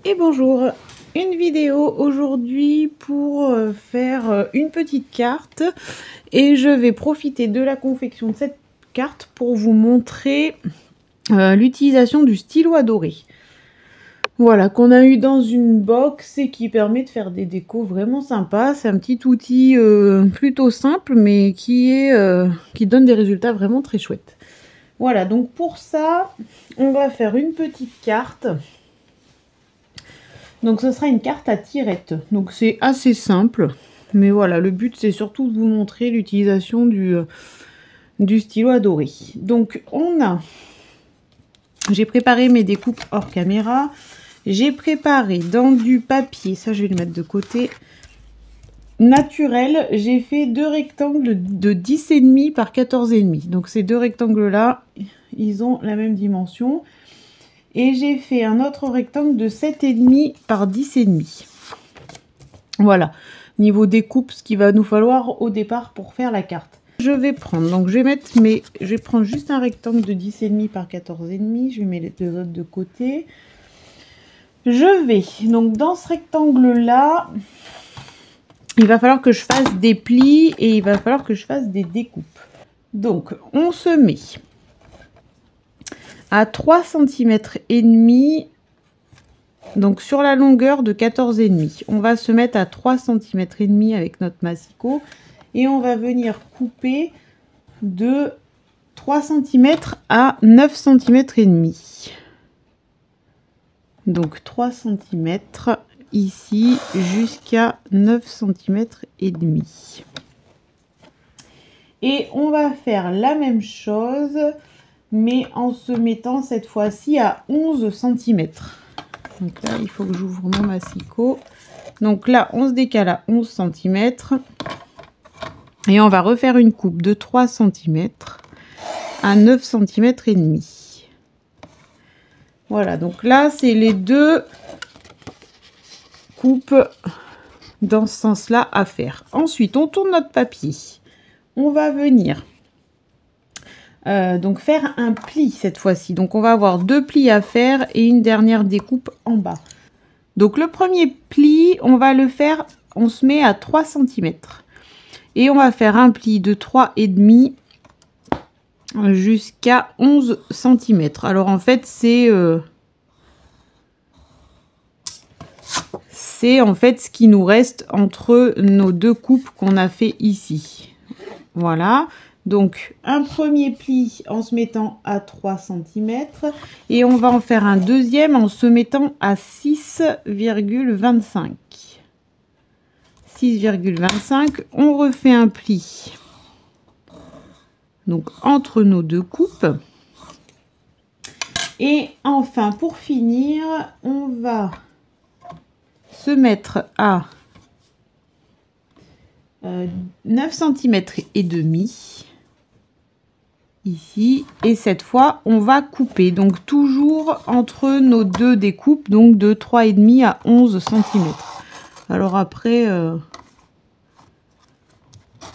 Et bonjour, une vidéo aujourd'hui pour faire une petite carte et je vais profiter de la confection de cette carte pour vous montrer l'utilisation du stylo à dorer. Voilà, qu'on a eu dans une box et qui permet de faire des décos vraiment sympas. C'est un petit outil plutôt simple mais qui donne des résultats vraiment très chouettes. Voilà, donc pour ça, on va faire une petite carte. Donc ce sera une carte à tirettes. Donc c'est assez simple. Mais voilà, le but c'est surtout de vous montrer l'utilisation du stylo à dorer. Donc j'ai préparé mes découpes hors caméra. J'ai préparé dans du papier, ça je vais le mettre de côté, naturel. J'ai fait deux rectangles de 10,5 par 14,5. Donc ces deux rectangles là, ils ont la même dimension. Et j'ai fait un autre rectangle de 7,5 par 10,5. Voilà, niveau découpe, ce qu'il va nous falloir au départ pour faire la carte. Je vais prendre, donc je vais prendre juste un rectangle de 10,5 par 14,5. Je mets les deux autres de côté. Je vais, donc dans ce rectangle-là, il va falloir que je fasse des plis et il va falloir que je fasse des découpes. Donc, on se met à 3,5 cm, donc sur la longueur de 14,5. On va se mettre à 3,5 cm avec notre massicot et on va venir couper de 3 cm à 9 cm et demi. Donc 3 cm ici jusqu'à 9 cm et demi. Et on va faire la même chose mais en se mettant cette fois-ci à 11 cm. Donc là, il faut que j'ouvre mon massicot. Donc là, on se décale à 11 cm. Et on va refaire une coupe de 3 cm à 9 cm et demi. Voilà, donc là, c'est les deux coupes dans ce sens-là à faire. Ensuite, on tourne notre papier. On va venir donc faire un pli cette fois-ci. Donc on va avoir deux plis à faire et une dernière découpe en bas. Donc le premier pli, on va le faire, on se met à 3 cm. Et on va faire un pli de 3,5 jusqu'à 11 cm. Alors en fait c'est en fait ce qui nous reste entre nos deux coupes qu'on a fait ici. Voilà. Donc, un premier pli en se mettant à 3 cm et on va en faire un deuxième en se mettant à 6,25. 6,25. On refait un pli. Donc, entre nos deux coupes. Et enfin, pour finir, on va se mettre à 9 cm et demi. Ici, et cette fois on va couper donc toujours entre nos deux découpes, donc de 3,5 à 11 cm. Alors après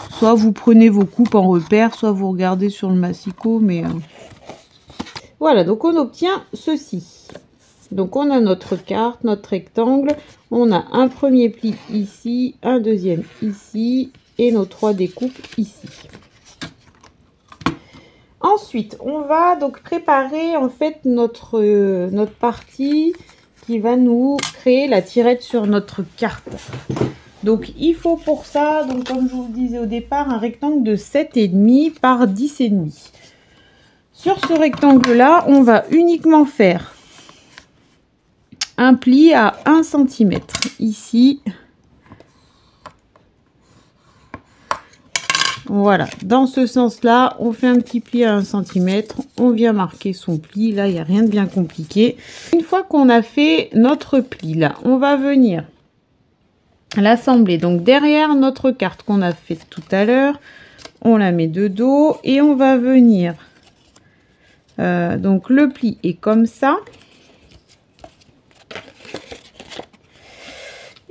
soit vous prenez vos coupes en repère, soit vous regardez sur le massicot, mais voilà, donc on obtient ceci. Donc on a notre carte, notre rectangle, on a un premier pli ici, un deuxième ici et nos trois découpes ici. Ensuite, on va donc préparer en fait notre partie qui va nous créer la tirette sur notre carte. Donc il faut pour ça, donc comme je vous le disais au départ, un rectangle de 7,5 par 10,5. Sur ce rectangle là, on va uniquement faire un pli à 1 cm ici. Voilà, dans ce sens-là, on fait un petit pli à 1 cm, on vient marquer son pli, là, il n'y a rien de bien compliqué. Une fois qu'on a fait notre pli, là, on va venir l'assembler. Donc, derrière notre carte qu'on a fait tout à l'heure, on la met de dos et on va venir... donc, le pli est comme ça.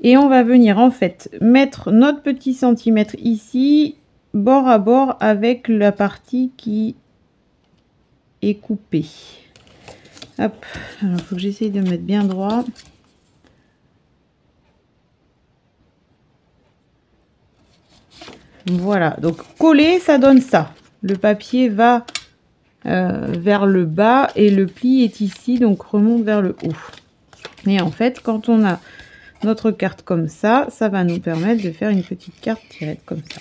Et on va venir, en fait, mettre notre petit centimètre ici... bord à bord avec la partie qui est coupée. Hop, alors il faut que j'essaye de mettre bien droit. Voilà, donc coller, ça donne ça. Le papier va vers le bas et le pli est ici, donc remonte vers le haut. Et en fait, quand on a notre carte comme ça, ça va nous permettre de faire une petite carte tirette comme ça.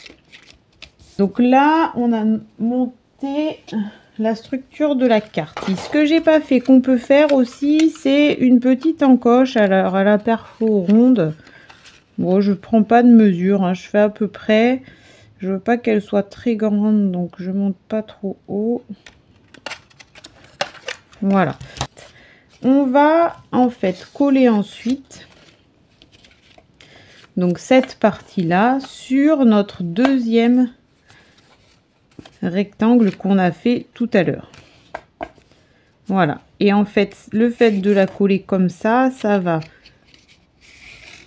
Donc là, on a monté la structure de la carte. Et ce que j'ai pas fait, qu'on peut faire aussi, c'est une petite encoche à la perfo ronde. Bon, je prends pas de mesure, hein, je fais à peu près. Je veux pas qu'elle soit très grande, donc je monte pas trop haut. Voilà. On va en fait coller ensuite donc cette partie-là sur notre deuxième rectangle qu'on a fait tout à l'heure. Voilà. Et en fait, le fait de la coller comme ça va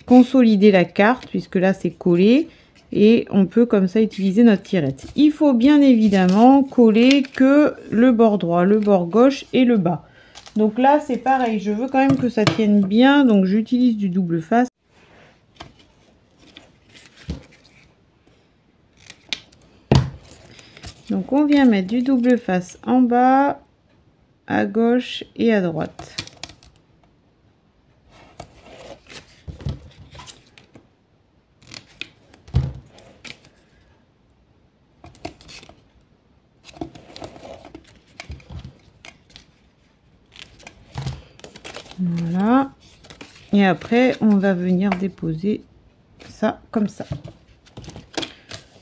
consolider la carte puisque là c'est collé. Et on peut comme ça utiliser notre tirette. Il faut bien évidemment coller que le bord droit, le bord gauche et le bas. Donc là c'est pareil, je veux quand même que ça tienne bien, donc j'utilise du double face. Donc on vient mettre du double face en bas, à gauche et à droite. Voilà. Et après, on va venir déposer ça comme ça.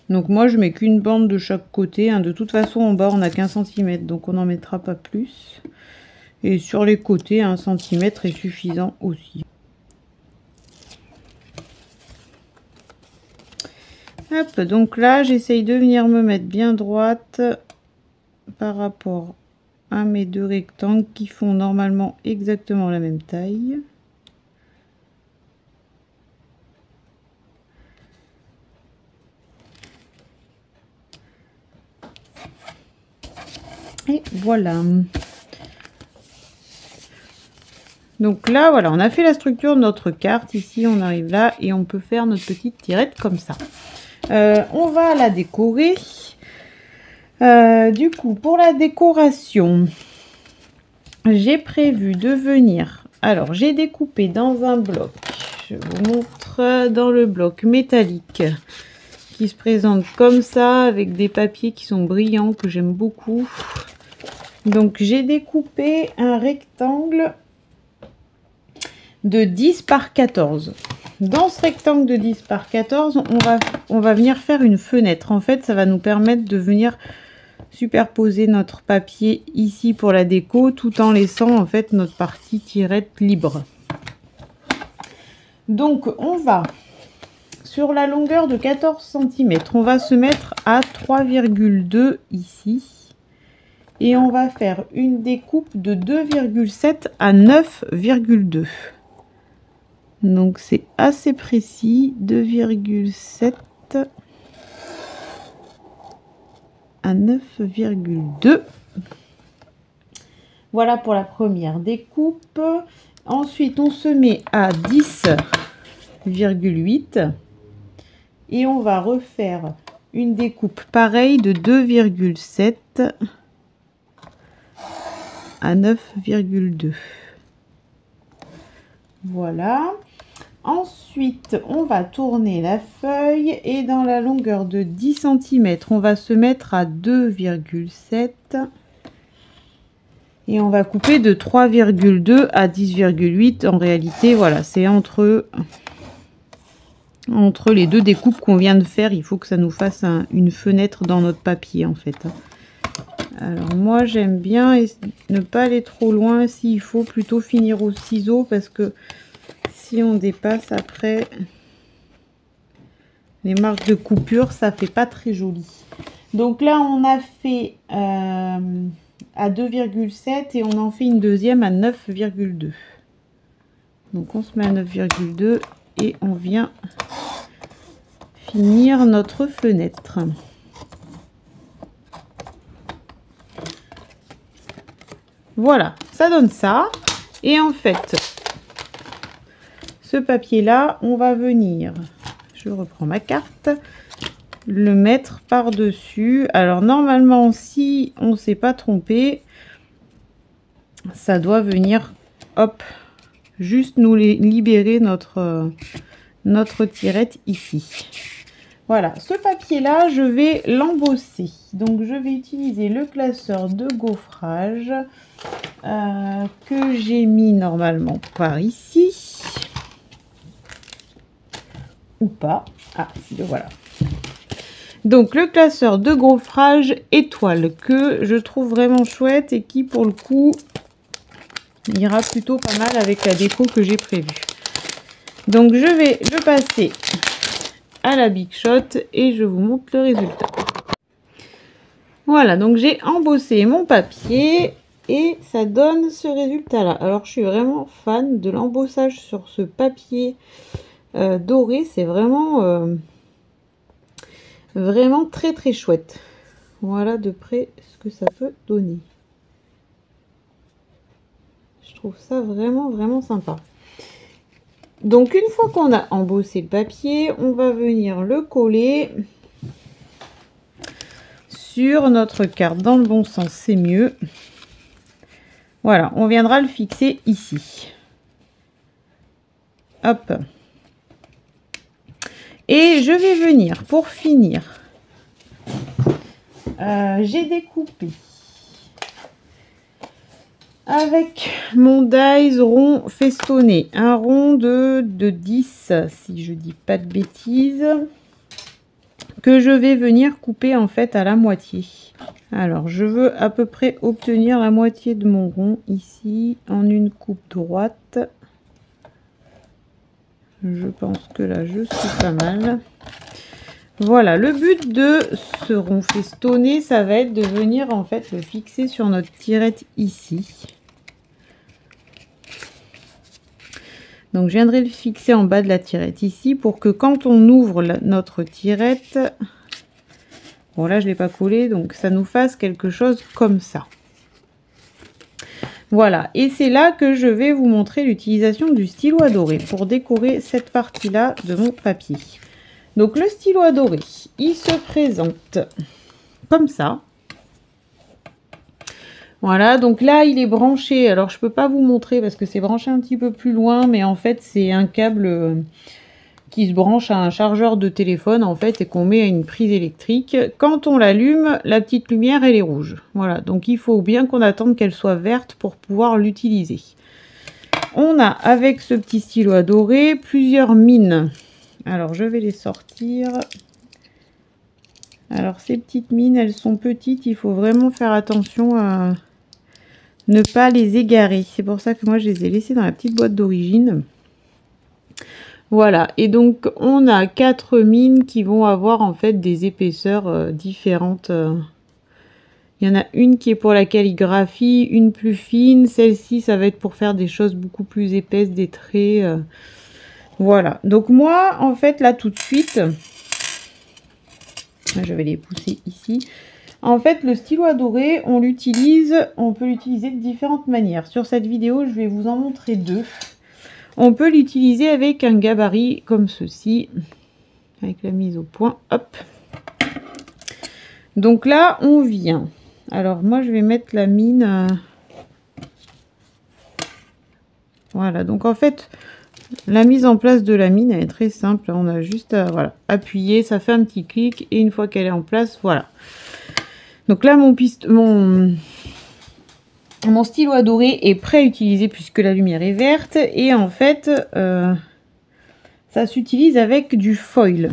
Donc moi, je mets qu'une bande de chaque côté. Hein. De toute façon, en bas, on n'a qu'1 cm. Donc on n'en mettra pas plus. Et sur les côtés, 1 cm est suffisant aussi. Hop, donc là, j'essaye de venir me mettre bien droite par rapport à mes deux rectangles qui font normalement exactement la même taille. Et voilà. Donc là, voilà, on a fait la structure de notre carte. Ici, on arrive là et on peut faire notre petite tirette comme ça. On va la décorer. Du coup, pour la décoration, j'ai prévu de venir... Alors, j'ai découpé dans un bloc. Je vous montre dans le bloc métallique qui se présente comme ça avec des papiers qui sont brillants que j'aime beaucoup. Donc, j'ai découpé un rectangle de 10 par 14. Dans ce rectangle de 10 par 14, on va venir faire une fenêtre. En fait, ça va nous permettre de venir superposer notre papier ici pour la déco, tout en laissant en fait notre partie tirette libre. Donc, on va, sur la longueur de 14 cm, on va se mettre à 3,2 ici. Et on va faire une découpe de 2,7 à 9,2. Donc c'est assez précis, 2,7 à 9,2. Voilà pour la première découpe. Ensuite, on se met à 10,8 et on va refaire une découpe pareille de 2,7 à 9,2. Voilà. Ensuite, on va tourner la feuille et dans la longueur de 10 cm, on va se mettre à 2,7 et on va couper de 3,2 à 10,8. En réalité, voilà, c'est entre les deux découpes qu'on vient de faire. Il faut que ça nous fasse une fenêtre dans notre papier, en fait. Alors moi, j'aime bien ne pas aller trop loin. S'il faut plutôt finir au ciseau parce que si on dépasse après les marques de coupure, ça fait pas très joli. Donc là, on a fait à 2,7 et on en fait une deuxième à 9,2. Donc on se met à 9,2 et on vient finir notre fenêtre. Voilà, ça donne ça. Et en fait, ce papier là, on va venir, je reprends ma carte, le mettre par-dessus. Alors normalement, si on ne s'est pas trompé, ça doit venir, hop, juste nous libérer notre tirette ici. Voilà, ce papier-là, je vais l'embosser. Donc, je vais utiliser le classeur de gaufrage que j'ai mis normalement par ici. Ou pas. Ah, le voilà. Donc, le classeur de gaufrage étoile que je trouve vraiment chouette et qui, pour le coup, ira plutôt pas mal avec la déco que j'ai prévue. Donc, je vais le passer à la Big Shot et je vous montre le résultat. Voilà, donc j'ai embossé mon papier et ça donne ce résultat là. Alors je suis vraiment fan de l'embossage sur ce papier doré, c'est vraiment vraiment très très chouette. Voilà de près ce que ça peut donner. Je trouve ça vraiment vraiment sympa. Donc une fois qu'on a embossé le papier, on va venir le coller sur notre carte dans le bon sens, c'est mieux. Voilà, on viendra le fixer ici. Hop. Et je vais venir, pour finir, j'ai découpé avec mon dies rond festonné, un rond de 10, si je dis pas de bêtises, que je vais venir couper en fait à la moitié. Alors, je veux à peu près obtenir la moitié de mon rond ici en une coupe droite. Je pense que là, je suis pas mal. Voilà, le but de ce rond festonné, ça va être de venir en fait le fixer sur notre tirette ici. Donc, je viendrai le fixer en bas de la tirette ici pour que quand on ouvre notre tirette, bon là je ne l'ai pas collé, donc ça nous fasse quelque chose comme ça. Voilà, et c'est là que je vais vous montrer l'utilisation du stylo à dorer pour décorer cette partie-là de mon papier. Donc le stylo à dorer, il se présente comme ça. Voilà, donc là il est branché, alors je peux pas vous montrer parce que c'est branché un petit peu plus loin, mais en fait c'est un câble qui se branche à un chargeur de téléphone en fait et qu'on met à une prise électrique. Quand on l'allume, la petite lumière elle est rouge. Voilà, donc il faut bien qu'on attende qu'elle soit verte pour pouvoir l'utiliser. On a avec ce petit stylo à dorer plusieurs mines. Alors je vais les sortir. Alors ces petites mines, elles sont petites, il faut vraiment faire attention à ne pas les égarer. C'est pour ça que moi je les ai laissées dans la petite boîte d'origine. Voilà, et donc on a 4 mines qui vont avoir en fait des épaisseurs différentes. Il y en a une qui est pour la calligraphie, une plus fine, celle-ci ça va être pour faire des choses beaucoup plus épaisses, des traits. Voilà, donc moi en fait là tout de suite, je vais les pousser ici. En fait le stylo à dorer, on peut l'utiliser de différentes manières. Sur cette vidéo je vais vous en montrer deux. On peut l'utiliser avec un gabarit comme ceci, avec la mise au point, hop. Donc là, on vient. Alors moi, je vais mettre la mine. Voilà, donc en fait, la mise en place de la mine, elle est très simple. On a juste à voilà, appuyer, ça fait un petit clic, et une fois qu'elle est en place, voilà. Donc là, mon stylo à dorer est prêt à utiliser puisque la lumière est verte et en fait ça s'utilise avec du foil.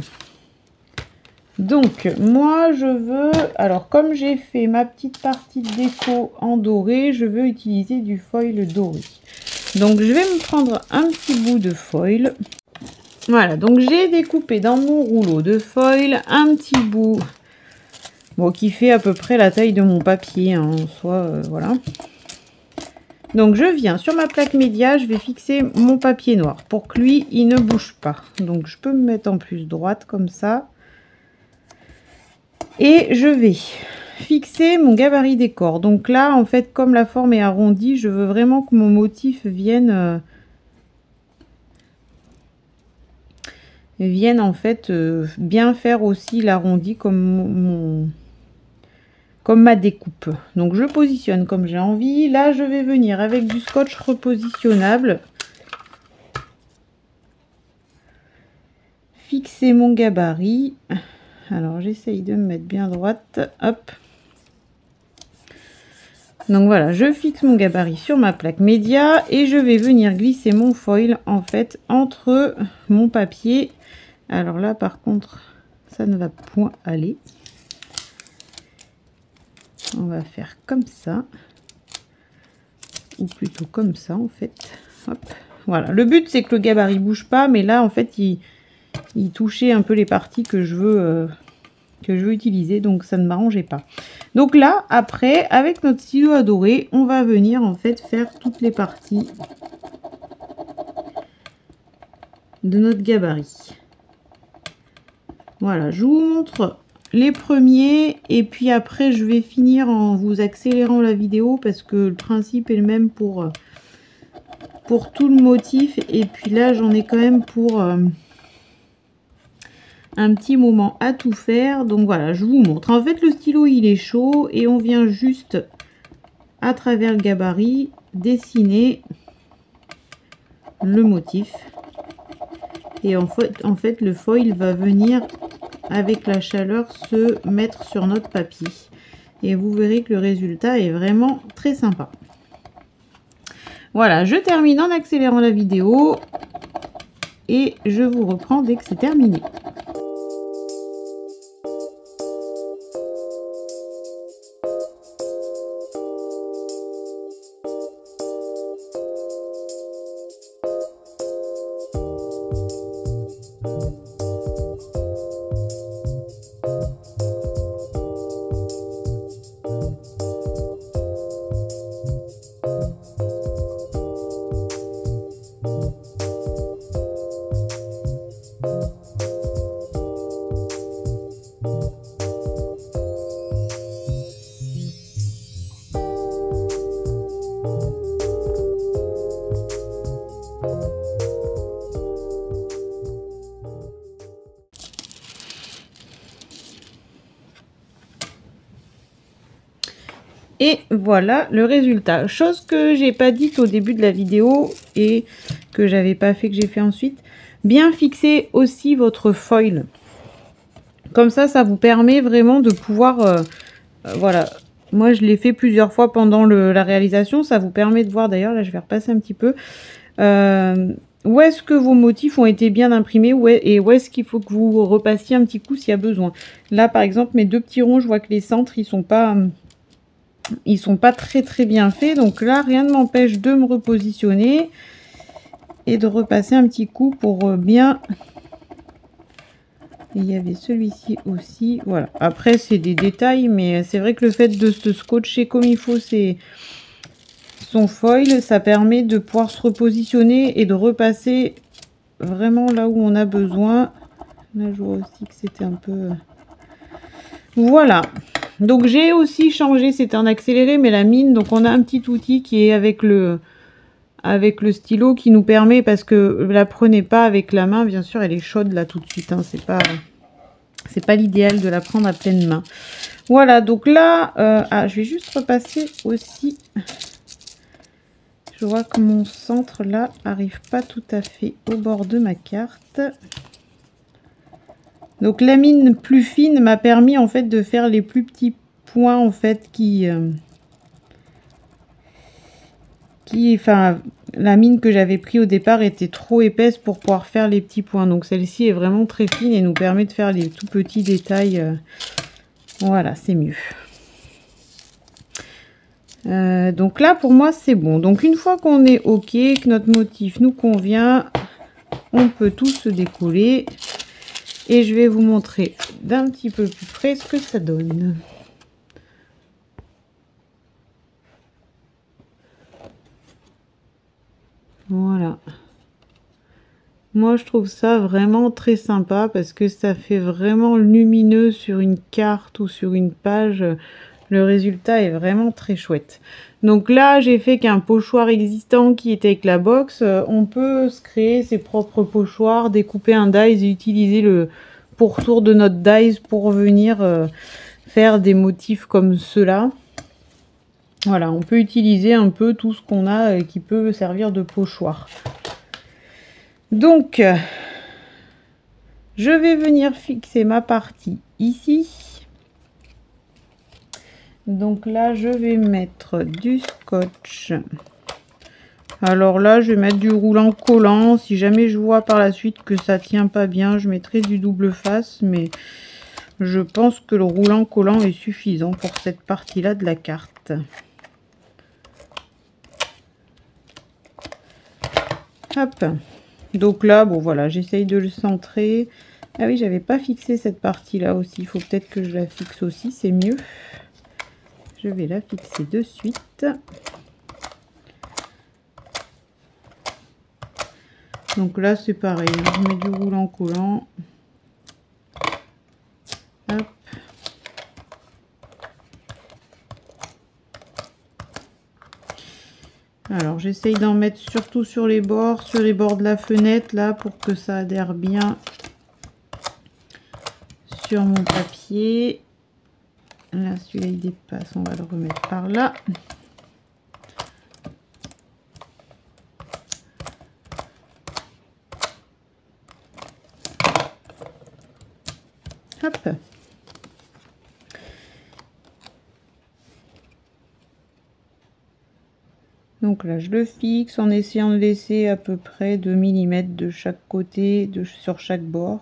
Donc moi je veux, alors comme j'ai fait ma petite partie de déco en doré, je veux utiliser du foil doré. Donc je vais me prendre un petit bout de foil. Voilà, donc j'ai découpé dans mon rouleau de foil un petit bout, bon, qui fait à peu près la taille de mon papier hein, en soi, voilà. Donc je viens sur ma plaque média, je vais fixer mon papier noir pour que lui il ne bouge pas. Donc je peux me mettre en plus droite comme ça. Et je vais fixer mon gabarit décor. Donc là en fait comme la forme est arrondie, je veux vraiment que mon motif vienne viennent en fait bien faire aussi l'arrondi comme ma découpe. Donc je positionne comme j'ai envie. Là je vais venir avec du scotch repositionnable fixer mon gabarit. Alors j'essaye de me mettre bien droite, hop. Donc voilà, je fixe mon gabarit sur ma plaque média et je vais venir glisser mon foil en fait entre mon papier. Alors là par contre ça ne va point aller. On va faire comme ça, ou plutôt comme ça en fait. Hop. Voilà, le but c'est que le gabarit bouge pas, mais là en fait il touchait un peu les parties que je veux utiliser, donc ça ne m'arrangeait pas. Donc là après avec notre stylo à dorer on va venir en fait faire toutes les parties de notre gabarit. Voilà, je vous montre les premiers et puis après je vais finir en vous accélérant la vidéo parce que le principe est le même pour tout le motif, et puis là j'en ai quand même pour un petit moment à tout faire. Donc voilà, je vous montre. En fait le stylo il est chaud et on vient juste à travers le gabarit dessiner le motif, et en fait le foil va venir avec la chaleur se mettre sur notre papier et vous verrez que le résultat est vraiment très sympa. Voilà, je termine en accélérant la vidéo et je vous reprends dès que c'est terminé. Et voilà le résultat. Chose que j'ai pas dite au début de la vidéo et que j'avais pas fait, que j'ai fait ensuite. Bien fixer aussi votre foil. Comme ça vous permet vraiment de pouvoir... voilà. Moi je l'ai fait plusieurs fois pendant la réalisation. Ça vous permet de voir, d'ailleurs là je vais repasser un petit peu. Où est-ce que vos motifs ont été bien imprimés et où est-ce qu'il faut que vous repassiez un petit coup s'il y a besoin. Là par exemple mes deux petits ronds, je vois que les centres ils sont pas très bien faits, donc là rien ne m'empêche de me repositionner et de repasser un petit coup pour bien. Et il y avait celui-ci aussi, voilà. Après c'est des détails, mais c'est vrai que le fait de se scotcher comme il faut son foil, ça permet de pouvoir se repositionner et de repasser vraiment là où on a besoin. Là je vois aussi que c'était un peu... Voilà. Donc j'ai aussi changé, c'était en accéléré, mais la mine, donc on a un petit outil qui est avec le stylo qui nous permet, parce que la prenez pas avec la main, bien sûr elle est chaude là tout de suite, hein, c'est pas l'idéal de la prendre à pleine main. Voilà, donc là, je vais juste repasser aussi, je vois que mon centre là arrive pas tout à fait au bord de ma carte. Donc la mine plus fine m'a permis en fait de faire les plus petits points en fait enfin la mine que j'avais pris au départ était trop épaisse pour pouvoir faire les petits points. Donc celle-ci est vraiment très fine et nous permet de faire les tout petits détails. Voilà, c'est mieux. Donc là pour moi c'est bon. Donc une fois qu'on est ok, que notre motif nous convient, on peut tout se décoller. Et je vais vous montrer d'un petit peu plus près ce que ça donne. Voilà. Moi, je trouve ça vraiment très sympa parce que ça fait vraiment lumineux sur une carte ou sur une page. Le résultat est vraiment très chouette. Donc là, j'ai fait qu'un pochoir existant qui était avec la box. On peut se créer ses propres pochoirs, découper un dies et utiliser le pourtour de notre dies pour venir faire des motifs comme ceux-là. Voilà, on peut utiliser un peu tout ce qu'on a qui peut servir de pochoir. Donc, je vais venir fixer ma partie ici. Donc là, je vais mettre du scotch. Alors là, je vais mettre du roulant collant. Si jamais je vois par la suite que ça tient pas bien, je mettrai du double face. Mais je pense que le roulant collant est suffisant pour cette partie-là de la carte. Hop. Donc là, bon voilà, j'essaye de le centrer. Ah oui, j'avais pas fixé cette partie-là aussi. Il faut peut-être que je la fixe aussi, c'est mieux. Je vais la fixer de suite. Donc là, c'est pareil. Je mets du roulant collant. Hop. Alors, j'essaye d'en mettre surtout sur les bords de la fenêtre, là, pour que ça adhère bien sur mon papier. Là, celui-là, il dépasse. On va le remettre par là. Hop. Donc là, je le fixe en essayant de laisser à peu près 2 mm de chaque côté, sur chaque bord.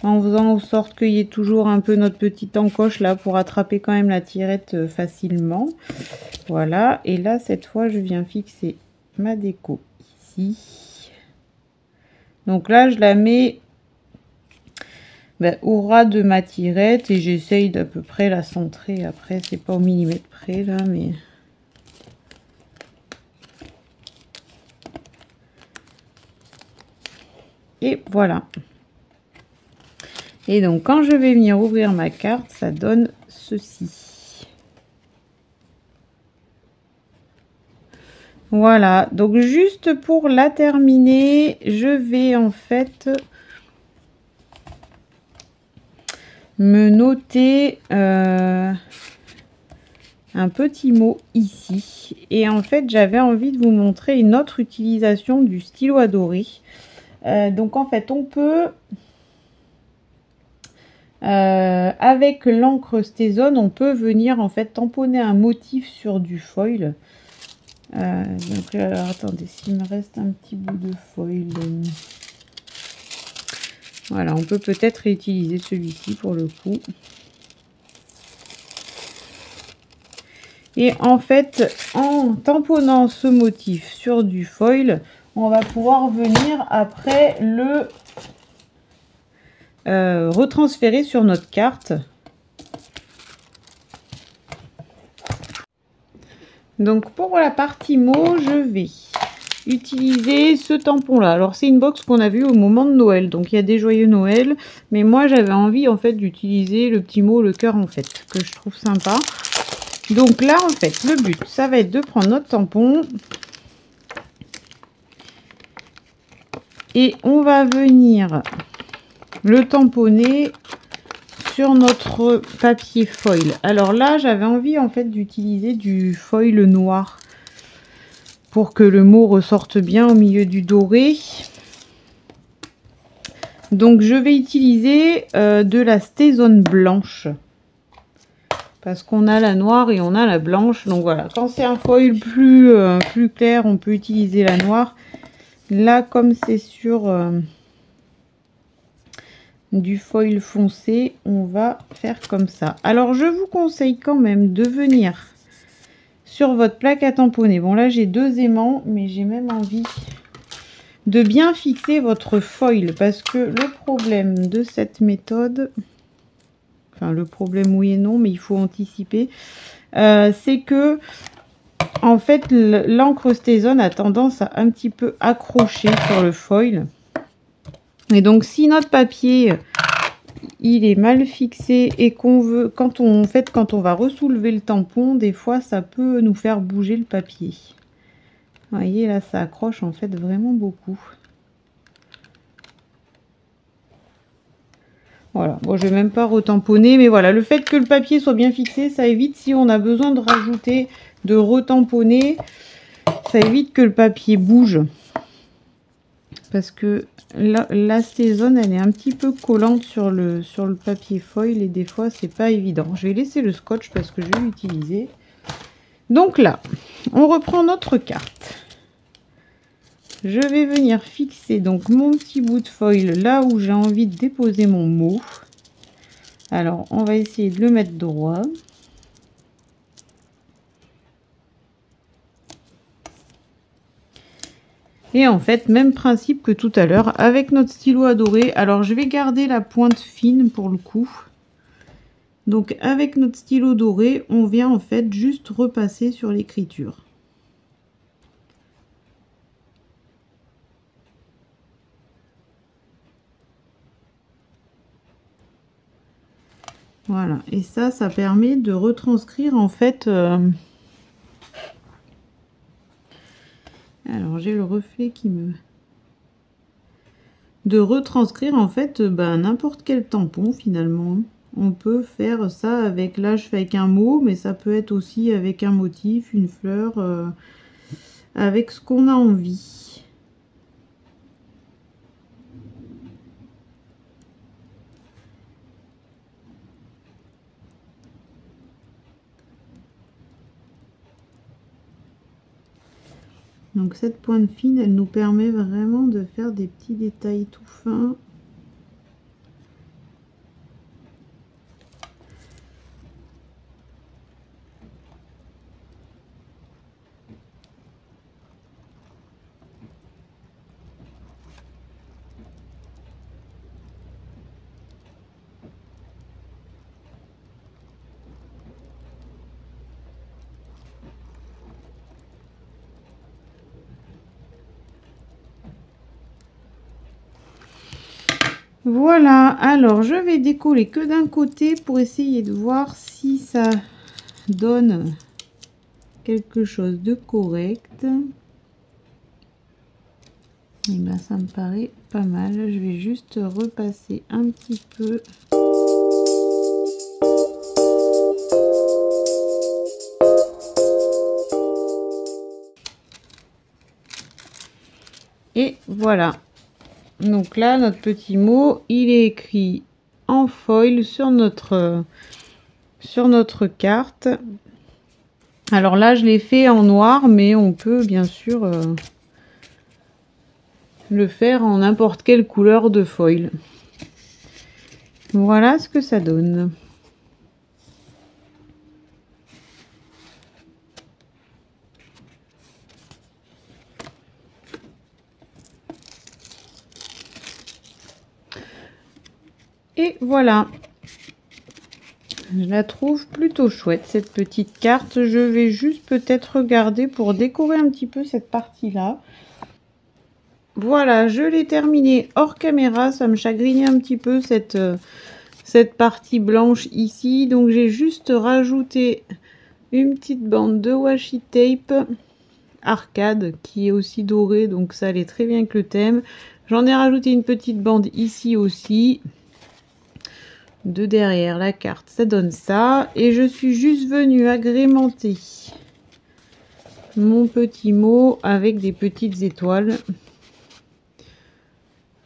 En faisant en sorte qu'il y ait toujours un peu notre petite encoche là pour attraper quand même la tirette facilement. Voilà, et là cette fois je viens fixer ma déco ici. Donc là je la mets au ras de ma tirette et j'essaye d'à peu près la centrer. Après c'est pas au millimètre près là, mais... Et voilà. Et donc, quand je vais venir ouvrir ma carte, ça donne ceci. Voilà. Donc, juste pour la terminer, je vais en fait me noter un petit mot ici. Et en fait, j'avais envie de vous montrer une autre utilisation du stylo adoré. Donc, en fait, on peut... avec l'encre Stézone, on peut venir en fait tamponner un motif sur du foil. Donc alors attendez, s'il me reste un petit bout de foil, voilà, on peut peut-être réutiliser celui-ci pour le coup. Et en fait, en tamponnant ce motif sur du foil, on va pouvoir venir après le retransférer sur notre carte. Donc pour la partie mot, je vais utiliser ce tampon là. Alors c'est une box qu'on a vue au moment de Noël, donc il y a des joyeux Noël, mais moi j'avais envie en fait d'utiliser le petit mot, le cœur en fait, que je trouve sympa. Donc là en fait le but ça va être de prendre notre tampon et on va venir le tamponner sur notre papier foil. Alors là j'avais envie en fait d'utiliser du foil noir pour que le mot ressorte bien au milieu du doré. Donc je vais utiliser de la Stézone blanche parce qu'on a la noire et on a la blanche. Donc voilà, quand c'est un foil plus clair, on peut utiliser la noire. Là comme c'est sur du foil foncé, on va faire comme ça. Alors je vous conseille quand même de venir sur votre plaque à tamponner. Bon là j'ai 2 aimants, mais j'ai même envie de bien fixer votre foil, parce que le problème de cette méthode, enfin le problème oui et non, mais il faut anticiper, c'est que en fait l'encre Stézone a tendance à un petit peu accrocher sur le foil. Et donc si notre papier il est mal fixé et qu'on veut, quand on va ressoulever le tampon, des fois ça peut nous faire bouger le papier. Vous voyez là, ça accroche en fait vraiment beaucoup. Voilà, bon, je vais même pas retamponner, mais voilà, le fait que le papier soit bien fixé, ça évite, si on a besoin de rajouter, de retamponner, ça évite que le papier bouge. Parce que la saisonne, elle est un petit peu collante sur le papier foil et des fois, c'est pas évident. Je vais laisser le scotch parce que je vais l'utiliser. Donc là, on reprend notre carte. Je vais venir fixer donc mon petit bout de foil là où j'ai envie de déposer mon mot. Alors, on va essayer de le mettre droit. Et en fait, même principe que tout à l'heure avec notre stylo à dorer. Alors, je vais garder la pointe fine pour le coup. Donc, avec notre stylo doré, on vient en fait juste repasser sur l'écriture. Voilà, et ça permet de retranscrire en fait... Alors, j'ai le reflet qui me... De retranscrire en fait n'importe quel tampon finalement. On peut faire ça avec, là je fais avec un mot, mais ça peut être aussi avec un motif, une fleur, avec ce qu'on a envie. Donc cette pointe fine, elle nous permet vraiment de faire des petits détails tout fins. Voilà, alors je vais décoller que d'un côté pour essayer de voir si ça donne quelque chose de correct. Et ben ça me paraît pas mal. Je vais juste repasser un petit peu. Et voilà. Donc là, notre petit mot, il est écrit en foil sur notre carte. Alors là, je l'ai fait en noir, mais on peut bien sûr le faire en n'importe quelle couleur de foil. Voilà ce que ça donne. Et voilà, je la trouve plutôt chouette cette petite carte. Je vais juste peut-être regarder pour décorer un petit peu cette partie-là. Voilà, je l'ai terminé hors caméra. Ça me chagrinait un petit peu cette partie blanche ici. Donc j'ai juste rajouté une petite bande de washi tape arcade qui est aussi dorée. Donc ça allait très bien avec le thème. J'en ai rajouté une petite bande ici aussi. De derrière la carte, ça donne ça. Et je suis juste venue agrémenter mon petit mot avec des petites étoiles.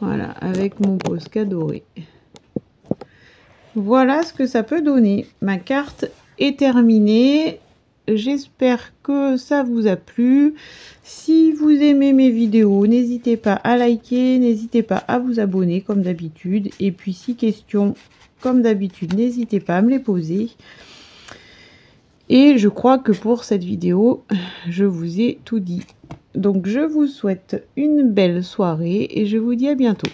Voilà, avec mon Posca doré. Voilà ce que ça peut donner. Ma carte est terminée. J'espère que ça vous a plu. Si vous aimez mes vidéos, n'hésitez pas à liker, n'hésitez pas à vous abonner comme d'habitude. Et puis si questions, comme d'habitude, n'hésitez pas à me les poser. Et je crois que pour cette vidéo, je vous ai tout dit. Donc je vous souhaite une belle soirée et je vous dis à bientôt.